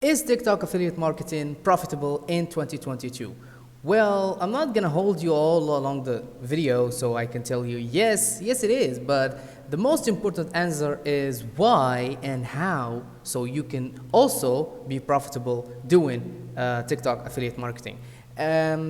Is TikTok affiliate marketing profitable in 2022? Well, I'm not gonna hold you all along the video so I can tell you yes, it is, but the most important answer is why and how, so you can also be profitable doing TikTok affiliate marketing.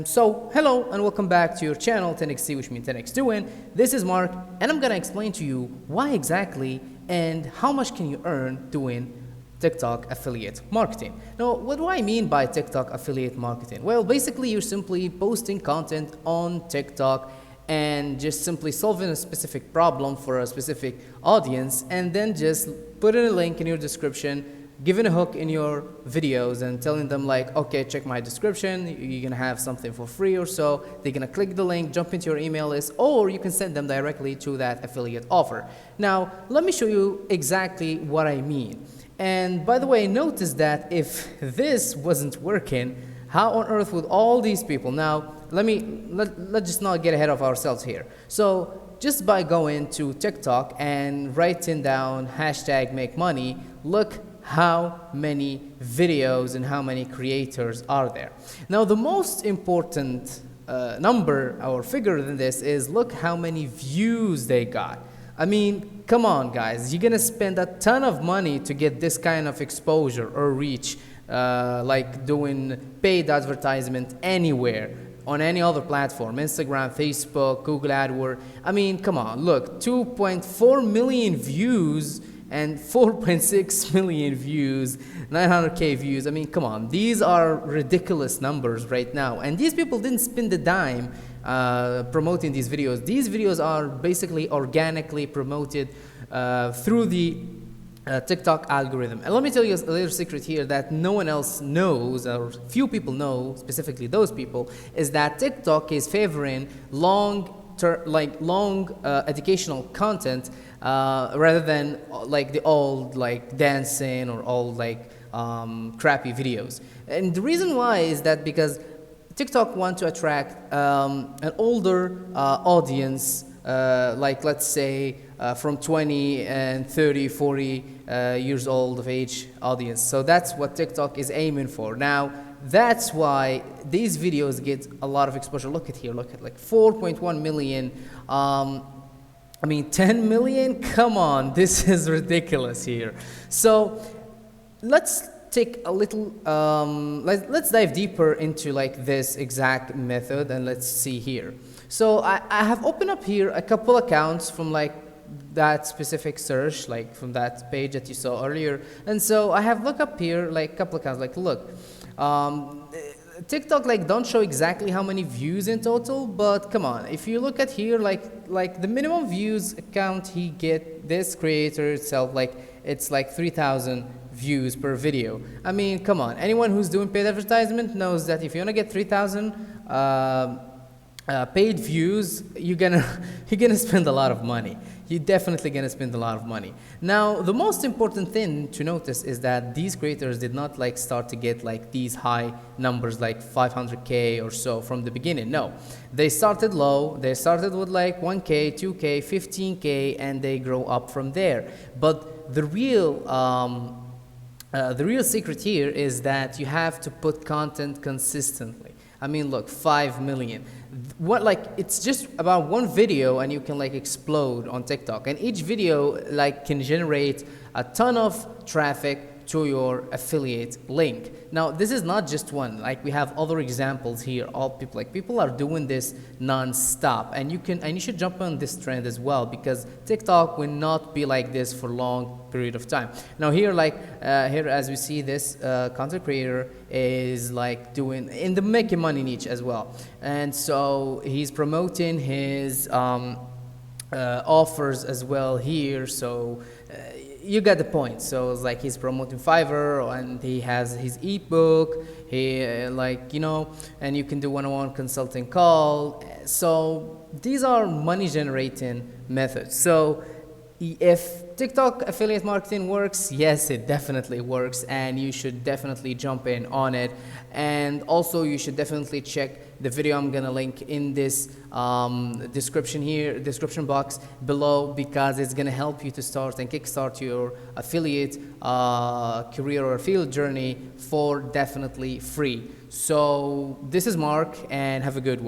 So hello and welcome back to your channel 10xc, which means 10x doing. This is Mark and I'm gonna explain to you why exactly and how much can you earn doing TikTok affiliate marketing. Now, what do I mean by TikTok affiliate marketing? Well, basically you're simply posting content on TikTok and just simply solving a specific problem for a specific audience, and then just putting a link in your description, giving a hook in your videos and telling them like, okay, check my description, you're gonna have something for free or so. They're gonna click the link, jump into your email list, or you can send them directly to that affiliate offer. Now, let me show you exactly what I mean. And by the way, notice that if this wasn't working, how on earth would all these people, now let's just not get ahead of ourselves here. So just by going to TikTok and writing down hashtag make money, look how many videos and how many creators are there. Now the most important number or figure than this is look how many views they got. I mean, come on guys, you're gonna spend a ton of money to get this kind of exposure or reach, like doing paid advertisement anywhere, on any other platform, Instagram, Facebook, Google AdWords. I mean, come on, look, 2.4 million views and 4.6 million views, 900K views. I mean, come on, these are ridiculous numbers right now. And these people didn't spend a dime promoting these videos. These videos are basically organically promoted through the TikTok algorithm. And let me tell you a little secret here that no one else knows, or few people know, specifically those people, is that TikTok is favoring long educational content rather than like the old like dancing or old like crappy videos. And the reason why is that because TikTok want to attract an older audience, like let's say from 20 and 30, 40 years old of age audience. So that's what TikTok is aiming for. Now, that's why these videos get a lot of exposure. Look at here, look at like 4.1 million. I mean, 10 million? Come on, this is ridiculous here. So let's take a little, let's dive deeper into like this exact method and let's see here. So I have opened up here a couple accounts from like that specific search, like from that page that you saw earlier. And so I have looked up here like a couple accounts, like look, TikTok like don't show exactly how many views in total, but come on, if you look at here, like the minimum views account he get, this creator itself, like it's like 3,000 views per video. I mean, come on, anyone who's doing paid advertisement knows that if you want to get 3,000 paid views, you're gonna spend a lot of money. You're definitely gonna spend a lot of money. Now, the most important thing to notice is that these creators did not like start to get like these high numbers like 500K or so from the beginning. No, they started low. They started with like 1K, 2K, 15K, and they grow up from there. But the real secret here is that you have to put content consistently. I mean, look, 5 million. What, like, it's just about one video and you can like explode on TikTok. And each video like can generate a ton of traffic to your affiliate link. Now, this is not just one. Like, we have other examples here. All people, like, people are doing this non-stop, and you should jump on this trend as well, because TikTok will not be like this for a long period of time. Now, here, like, here as we see, this content creator is like doing in the making money niche as well, and so he's promoting his offers as well here. So you get the point. So it's like he's promoting Fiverr, and he has his ebook, he like, you know, and you can do one-on-one consulting call. So these are money generating methods. So if TikTok affiliate marketing works? Yes, it definitely works, and you should definitely jump in on it. And also, you should definitely check the video I'm gonna link in this description box below, because it's gonna help you to start and kickstart your affiliate career or affiliate journey for definitely free. So this is Mark, and have a good one.